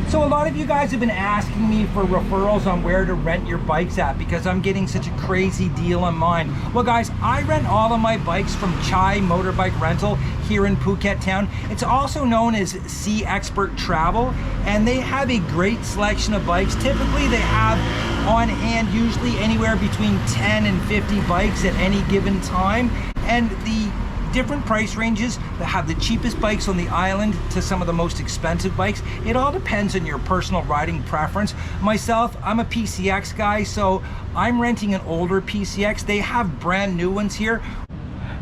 So a lot of you guys have been asking me for referrals on where to rent your bikes at because I'm getting such a crazy deal on mine. Well guys, I rent all of my bikes from Chai Motorbike Rental here in Phuket town. It's also known as Sea Expert Travel, and they have a great selection of bikes. Typically they have on hand usually anywhere between 10 and 50 bikes at any given time, and the different price ranges that have the cheapest bikes on the island to some of the most expensive bikes. It all depends on your personal riding preference. Myself, I'm a PCX guy, so I'm renting an older PCX. They have brand new ones here.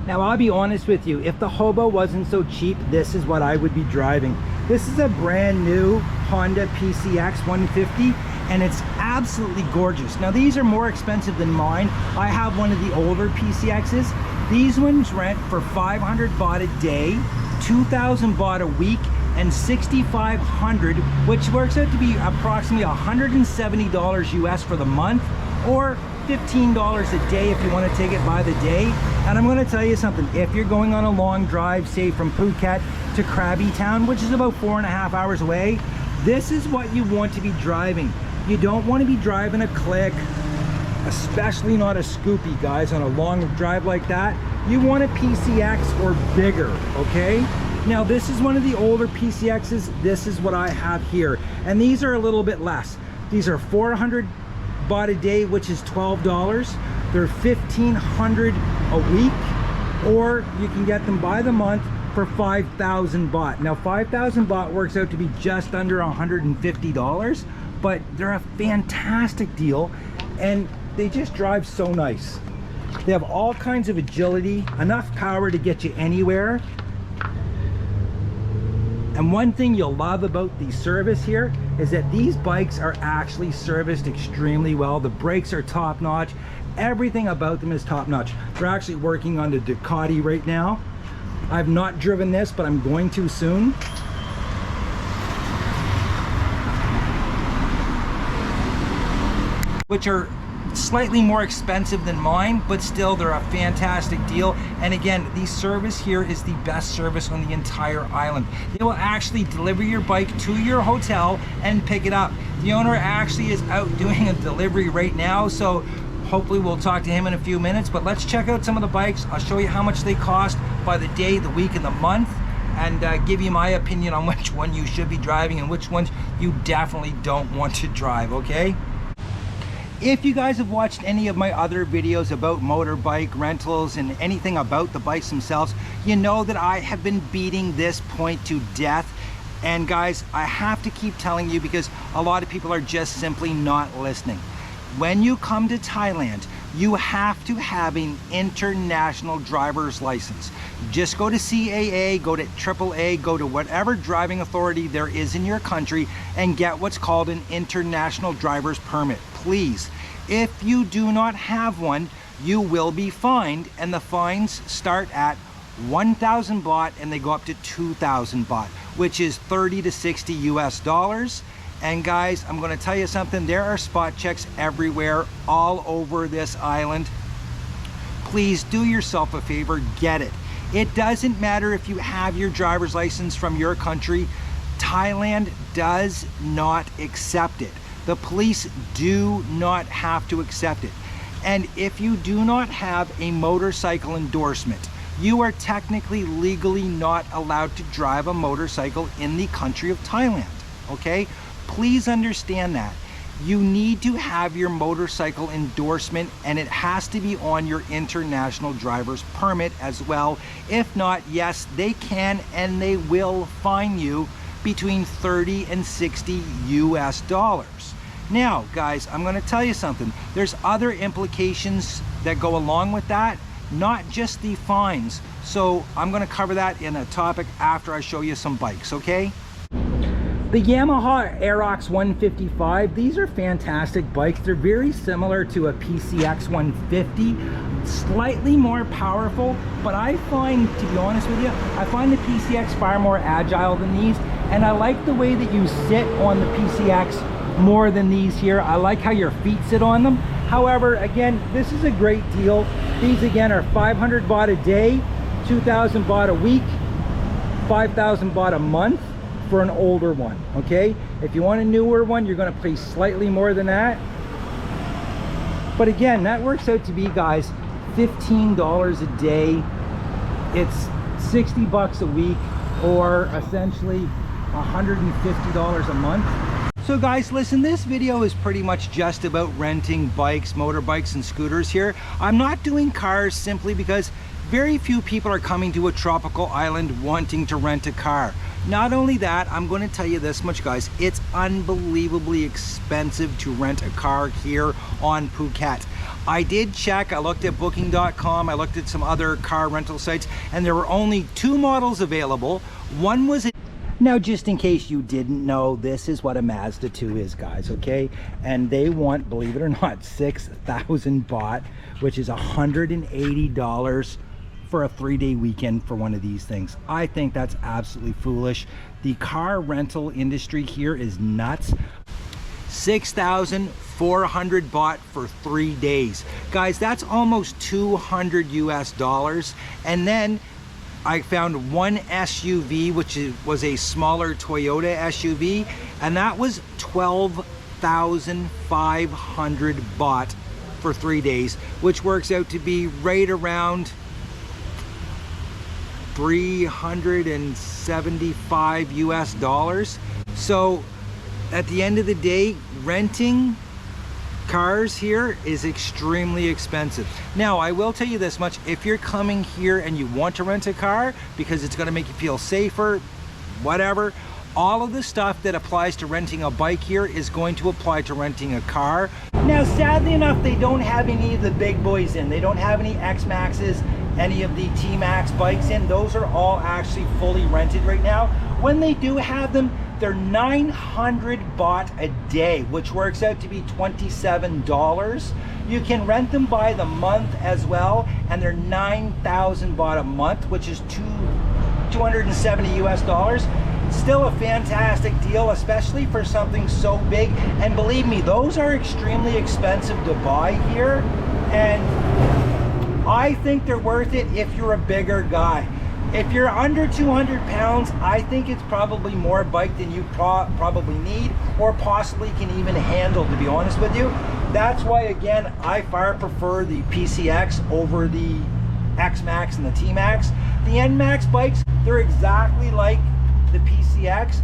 Now I'll be honest with you, if the Hobo wasn't so cheap, this is what I would be driving. This is a brand new Honda PCX 150, and it's absolutely gorgeous. Now these are more expensive than mine. I have one of the older PCXs. These ones rent for 500 baht a day, 2,000 baht a week, and 6,500, which works out to be approximately $170 US for the month, or $15 a day if you want to take it by the day. And I'm going to tell you something, if you're going on a long drive, say from Phuket to Krabi Town, which is about 4.5 hours away, this is what you want to be driving. You don't want to be driving a Click, especially not a Scoopy, guys, on a long drive like that. You want a PCX or bigger, okay? Now this is one of the older PCXs. This is what I have here, and these are a little bit less. These are 400 baht a day, which is $12. They're 1,500 a week, or you can get them by the month for 5,000 baht. Now 5,000 baht works out to be just under $150, but they're a fantastic deal, and they just drive so nice. They have all kinds of agility, enough power to get you anywhere. And one thing you'll love about the service here is that these bikes are actually serviced extremely well. The brakes are top notch. Everything about them is top notch. They're actually working on the Ducati right now. I've not driven this, but I'm going to soon. Which are slightly more expensive than mine, but still they're a fantastic deal. And again, the service here is the best service on the entire island. They will actually deliver your bike to your hotel and pick it up. The owner actually is out doing a delivery right now, so hopefully we'll talk to him in a few minutes. But let's check out some of the bikes. I'll show you how much they cost by the day, the week, and the month, and give you my opinion on which one you should be driving and which ones you definitely don't want to drive, okay? If you guys have watched any of my other videos about motorbike rentals and anything about the bikes themselves, you know that I have been beating this point to death. And guys, I have to keep telling you because a lot of people are just simply not listening. When you come to Thailand, you have to have an international driver's license. Just go to CAA, go to AAA, go to whatever driving authority there is in your country and get what's called an international driver's permit. Please, if you do not have one, you will be fined, and the fines start at 1,000 baht and they go up to 2,000 baht, which is 30 to 60 US dollars. And guys, I'm going to tell you something, there are spot checks everywhere, all over this island. Please do yourself a favor, get it. It doesn't matter if you have your driver's license from your country. Thailand does not accept it. The police do not have to accept it. And if you do not have a motorcycle endorsement, you are technically legally not allowed to drive a motorcycle in the country of Thailand, okay? Please understand that. You need to have your motorcycle endorsement, and it has to be on your international driver's permit as well. If not, yes, they can and they will fine you between 30 and 60 US dollars. Now, guys, I'm going to tell you something. There's other implications that go along with that, not just the fines. So I'm going to cover that in a topic after I show you some bikes, okay? The Yamaha Aerox 155, these are fantastic bikes. They're very similar to a PCX 150, slightly more powerful, but I find, to be honest with you, I find the PCX far more agile than these, and I like the way that you sit on the PCX more than these here. I like how your feet sit on them. However, again, this is a great deal. These again are 500 baht a day, 2,000 baht a week, 5,000 baht a month for an older one, okay? If you want a newer one, you're gonna pay slightly more than that. But again, that works out to be, guys, $15 a day. It's 60 bucks a week, or essentially $150 a month. So guys, listen, this video is pretty much just about renting bikes, motorbikes, and scooters here. I'm not doing cars simply because very few people are coming to a tropical island wanting to rent a car. Not only that, I'm going to tell you this much, guys, it's unbelievably expensive to rent a car here on Phuket. I did check, I looked at booking.com, I looked at some other car rental sites, and there were only 2 models available. One was Now, just in case you didn't know, this is what a Mazda 2 is, guys, okay? And they want, believe it or not, 6,000 baht, which is $180 for a 3-day weekend for one of these things. I think that's absolutely foolish. The car rental industry here is nuts. 6,400 baht for 3 days. Guys, that's almost $200 US. And then I found one SUV, which was a smaller Toyota SUV, and that was 12,500 baht for 3 days, which works out to be right around $375 US. So at the end of the day, renting cars here is extremely expensive. Now, I will tell you this much, if you're coming here and you want to rent a car because it's going to make you feel safer, whatever, all of the stuff that applies to renting a bike here is going to apply to renting a car. Now, sadly enough, they don't have any of the big boys in. They don't have any X-Maxes, any of the T-Max bikes in. Those are all actually fully rented right now. When they do have them, they're 900 baht a day, which works out to be $27. You can rent them by the month as well, and they're 9,000 baht a month, which is $270 US. Still a fantastic deal, especially for something so big. And believe me, those are extremely expensive to buy here, and I think they're worth it if you're a bigger guy. If you're under 200 pounds, I think it's probably more bike than you probably need, or possibly can even handle, to be honest with you. That's why, again, I far prefer the PCX over the X-Max and the T-Max. The N-Max bikes, they're exactly like the PCX,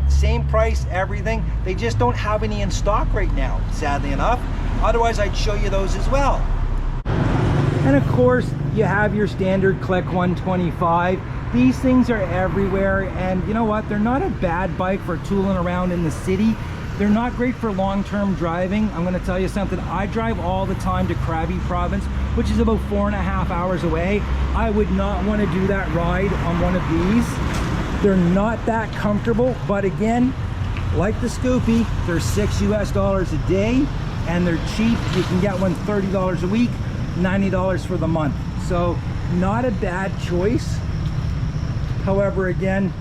same price, everything. They just don't have any in stock right now, sadly enough. Otherwise, I'd show you those as well. And of course, you have your standard Click 125. These things are everywhere, and you know what? They're not a bad bike for tooling around in the city. They're not great for long-term driving. I'm going to tell you something. I drive all the time to Krabi province, which is about 4.5 hours away. I would not want to do that ride on one of these. They're not that comfortable, but again, like the Scoopy, they're $6 US a day, and they're cheap. You can get one $30 a week, $90 for the month. So not a bad choice. However, again,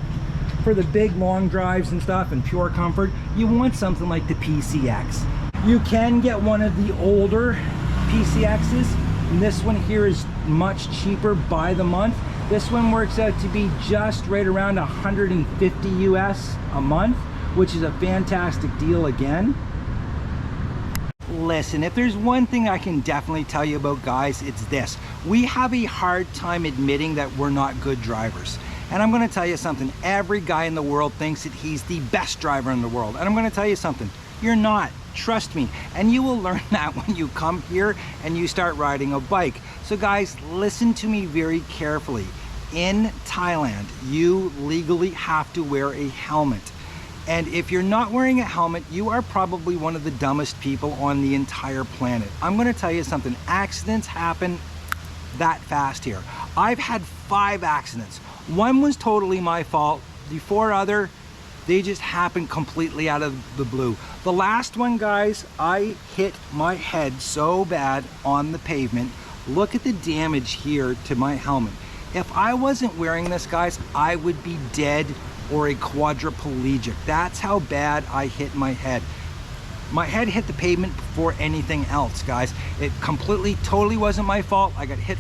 for the big long drives and stuff and pure comfort, you want something like the PCX. You can get one of the older PCXs, and this one here is much cheaper by the month. This one works out to be just right around 150 US a month, which is a fantastic deal again. Listen, if there's one thing I can definitely tell you about, guys, it's this. We have a hard time admitting that we're not good drivers. And I'm going to tell you something. Every guy in the world thinks that he's the best driver in the world. And I'm going to tell you something. You're not. Trust me. And you will learn that when you come here and you start riding a bike. So guys, listen to me very carefully. In Thailand, you legally have to wear a helmet. And if you're not wearing a helmet, you are probably one of the dumbest people on the entire planet. I'm going to tell you something. Accidents happen that fast here. I've had 5 accidents. One was totally my fault. The 4 other, they just happened completely out of the blue. The last one, guys, I hit my head so bad on the pavement. Look at the damage here to my helmet. If I wasn't wearing this, guys, I would be dead or a quadriplegic. That's how bad I hit my head. My head hit the pavement before anything else, guys. It completely, totally wasn't my fault. I got hit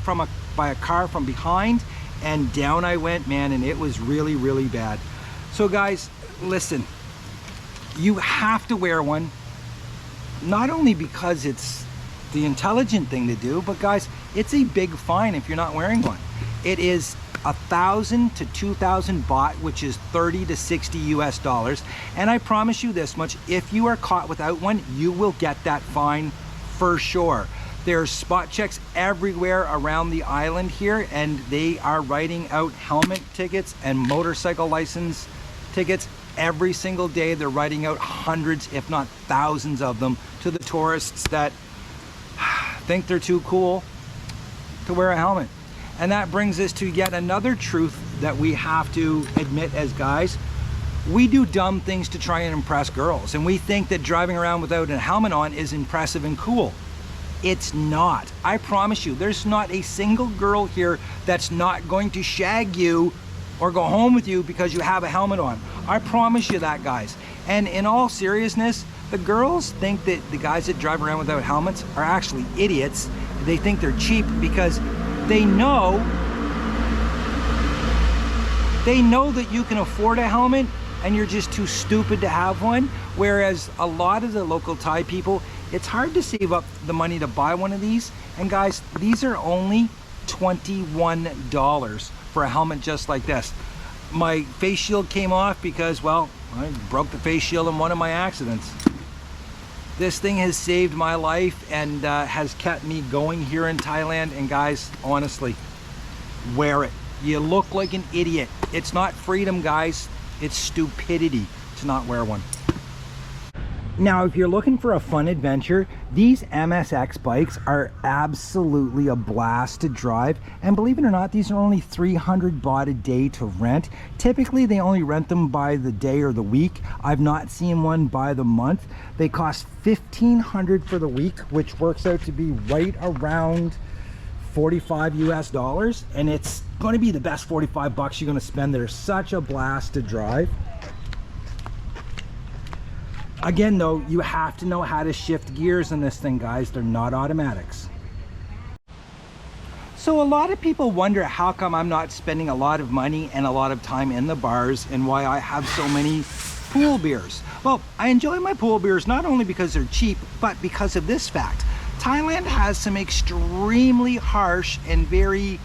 by a car from behind, and down I went, man, and it was really, really bad. So guys, listen, you have to wear one, not only because it's the intelligent thing to do, but guys, it's a big fine if you're not wearing one. It is 1,000 to 2,000 baht, which is 30 to 60 US dollars. And I promise you this much, if you are caught without one, you will get that fine for sure. There's spot checks everywhere around the island here, and they are writing out helmet tickets and motorcycle license tickets every single day. They're writing out hundreds, if not thousands of them to the tourists that think they're too cool to wear a helmet. And that brings us to yet another truth that we have to admit as guys. We do dumb things to try and impress girls, and we think that driving around without a helmet on is impressive and cool. It's not. I promise you, there's not a single girl here that's not going to shag you or go home with you because you have a helmet on. I promise you that, guys. And in all seriousness, the girls think that the guys that drive around without helmets are actually idiots. They think they're cheap because they know that you can afford a helmet and you're just too stupid to have one. Whereas a lot of the local Thai people, it's hard to save up the money to buy one of these. And guys, these are only $21 for a helmet just like this. My face shield came off because, well, I broke the face shield in one of my accidents. This thing has saved my life and has kept me going here in Thailand. And guys, honestly, wear it. You look like an idiot. It's not freedom, guys. It's stupidity to not wear one. Now, if you're looking for a fun adventure, these MSX bikes are absolutely a blast to drive. And believe it or not, these are only 300 baht a day to rent. Typically, they only rent them by the day or the week. I've not seen one by the month. They cost 1,500 for the week, which works out to be right around 45 US dollars. And it's going to be the best 45 bucks you're going to spend. They're such a blast to drive. Again though, you have to know how to shift gears in this thing, guys. They're not automatics. So a lot of people wonder how come I'm not spending a lot of money and a lot of time in the bars and why I have so many pool beers. Well, I enjoy my pool beers not only because they're cheap, but because of this fact. Thailand has some extremely harsh and very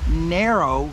narrow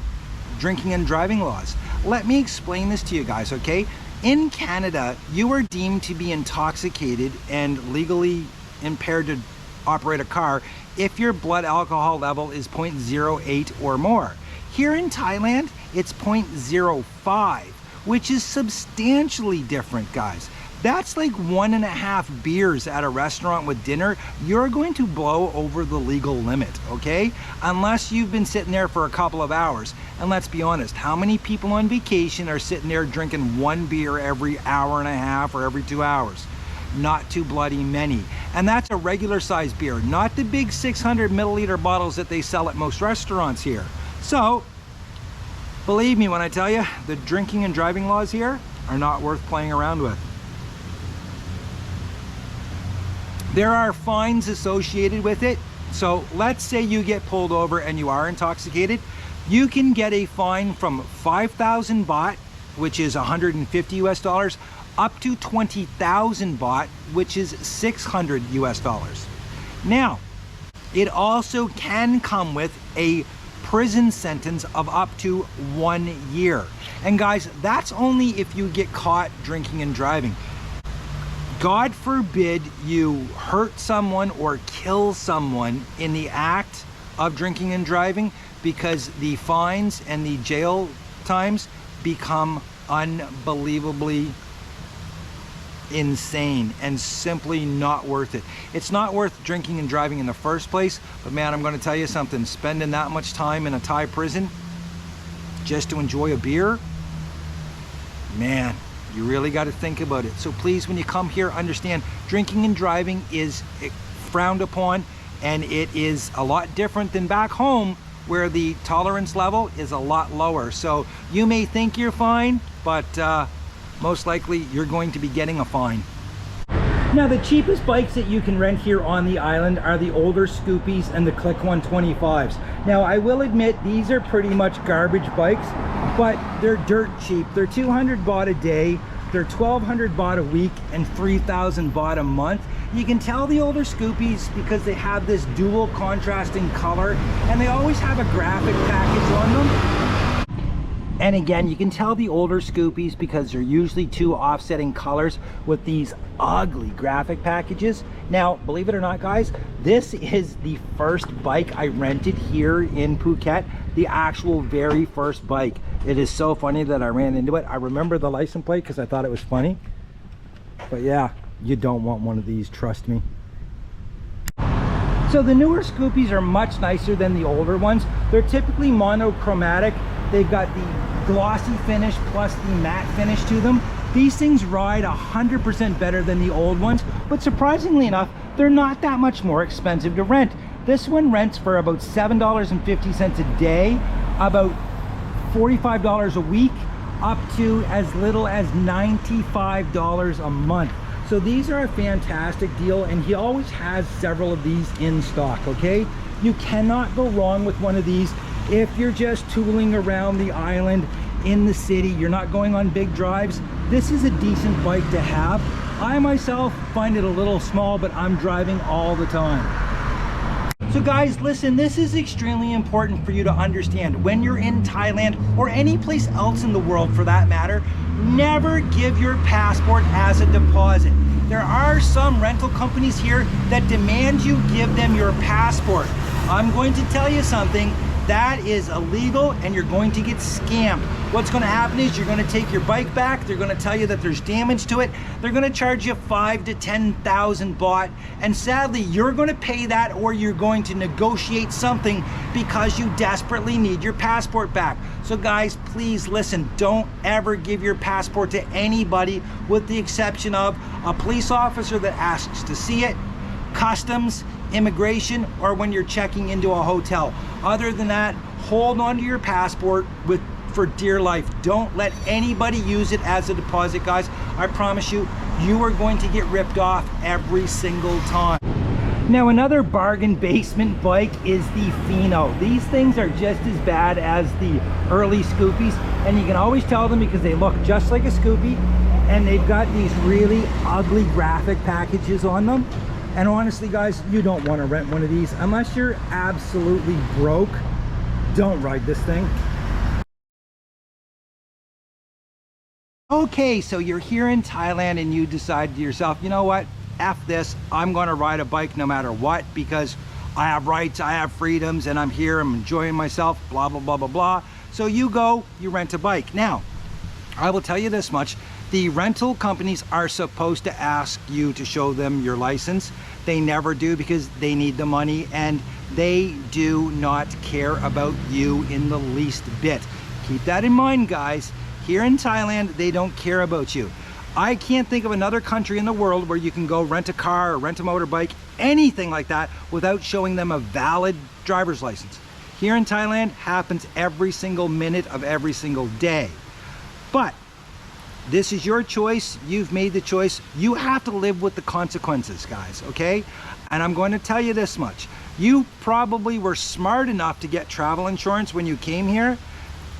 drinking and driving laws. Let me explain this to you guys, okay? In Canada, you are deemed to be intoxicated and legally impaired to operate a car if your blood alcohol level is 0.08 or more. Here in Thailand, it's 0.05, which is substantially different, guys. That's like 1.5 beers at a restaurant with dinner. You're going to blow over the legal limit, okay? Unless you've been sitting there for a couple of hours. And let's be honest, how many people on vacation are sitting there drinking 1 beer every hour and a half or every 2 hours? Not too bloody many. And that's a regular size beer, not the big 600 milliliter bottles that they sell at most restaurants here. So, believe me when I tell you, the drinking and driving laws here are not worth playing around with. There are fines associated with it. So let's say you get pulled over and you are intoxicated. You can get a fine from 5,000 baht, which is 150 US dollars, up to 20,000 baht, which is 600 US dollars. Now, it also can come with a prison sentence of up to 1 year. And guys, that's only if you get caught drinking and driving. God forbid you hurt someone or kill someone in the act of drinking and driving, because the fines and the jail times become unbelievably insane and simply not worth it. It's not worth drinking and driving in the first place, but man, I'm going to tell you something, spending that much time in a Thai prison just to enjoy a beer, man, you really got to think about it. So please, when you come here, understand drinking and driving is frowned upon, and it is a lot different than back home where the tolerance level is a lot lower. So you may think you're fine, but most likely you're going to be getting a fine. Now, the cheapest bikes that you can rent here on the island are the older Scoopies and the Click 125s. Now, I will admit these are pretty much garbage bikes. but they're dirt cheap. They're 200 baht a day, they're 1,200 baht a week, and 3,000 baht a month. You can tell the older Scoopies because they have this dual contrasting color, and they always have a graphic package on them. And again, you can tell the older Scoopies because they're usually two offsetting colors with these ugly graphic packages. Now, believe it or not, guys, this is the first bike I rented here in Phuket, the actual very first bike. It is so funny that I ran into it. I remember the license plate because I thought it was funny. But yeah, you don't want one of these, trust me. So the newer Scoopies are much nicer than the older ones. They're typically monochromatic. They've got the glossy finish plus the matte finish to them. These things ride 100% better than the old ones, but surprisingly enough, they're not that much more expensive to rent. This one rents for about $7.50 a day, about $45 a week, up to as little as $95 a month. So these are a fantastic deal, and he always has several of these in stock, okay? You cannot go wrong with one of these. If you're just tooling around the island in the city, you're not going on big drives, this is a decent bike to have. I myself find it a little small, but I'm driving all the time. So guys, listen, this is extremely important for you to understand. When you're in Thailand or any place else in the world for that matter, never give your passport as a deposit. There are some rental companies here that demand you give them your passport. I'm going to tell you something. That is illegal, and you're going to get scammed. What's going to happen is you're going to take your bike back. They're going to tell you that there's damage to it. They're going to charge you 5,000 to 10,000 baht, and sadly you're going to pay that, or you're going to negotiate something because you desperately need your passport back. So guys, please listen, don't ever give your passport to anybody with the exception of a police officer that asks to see it, customs, immigration, or when you're checking into a hotel. Other than that, hold on to your passport for dear life. Don't let anybody use it as a deposit, guys. I promise you, you are going to get ripped off every single time. Now, another bargain basement bike is the Pheno. These things are just as bad as the early Scoopies, and you can always tell them because they look just like a Scoopy, and they've got these really ugly graphic packages on them. And honestly, guys, you don't want to rent one of these unless you're absolutely broke. Don't ride this thing. Okay, so you're here in Thailand and you decide to yourself, you know what? F this, I'm going to ride a bike no matter what, because I have rights, I have freedoms, and I'm here, I'm enjoying myself, blah, blah, blah, blah, blah. So you go, you rent a bike. Now, I will tell you this much. The rental companies are supposed to ask you to show them your license. They never do because they need the money, and they do not care about you in the least bit. Keep that in mind, guys. Here in Thailand, they don't care about you. I can't think of another country in the world where you can go rent a car or rent a motorbike, anything like that, without showing them a valid driver's license. Here in Thailand, happens every single minute of every single day. But this is your choice. You've made the choice. You have to live with the consequences, guys, okay? And I'm going to tell you this much. You probably were smart enough to get travel insurance when you came here.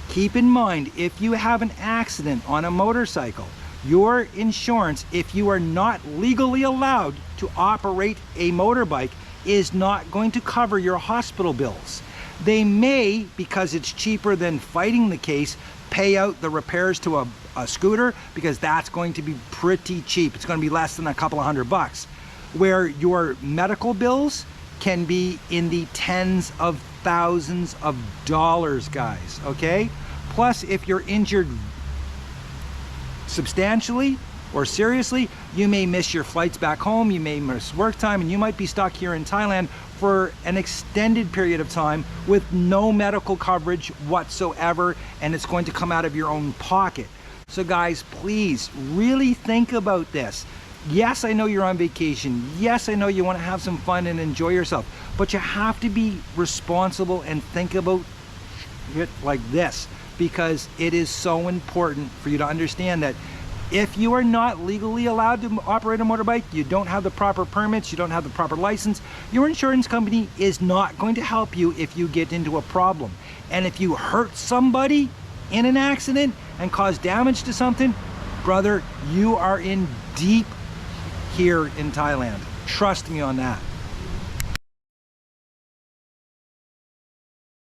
Keep in mind, if you have an accident on a motorcycle, your insurance, if you are not legally allowed to operate a motorbike, is not going to cover your hospital bills. They may, because it's cheaper than fighting the case, pay out the repairs to a scooter, because that's going to be pretty cheap. It's going to be less than a couple of $100, where your medical bills can be in the tens of thousands of dollars, guys, okay? Plus, if you're injured substantially or seriously, you may miss your flights back home, you may miss work time, and you might be stuck here in Thailand for an extended period of time with no medical coverage whatsoever, and it's going to come out of your own pocket. So guys, please really think about this. Yes, I know you're on vacation. Yes, I know you want to have some fun and enjoy yourself, but you have to be responsible and think about it like this, because it is so important for you to understand that if you are not legally allowed to operate a motorbike, you don't have the proper permits, you don't have the proper license, your insurance company is not going to help you if you get into a problem. And if you hurt somebody, in an accident and cause damage to something, brother, you are in deep here in Thailand. Trust me on that.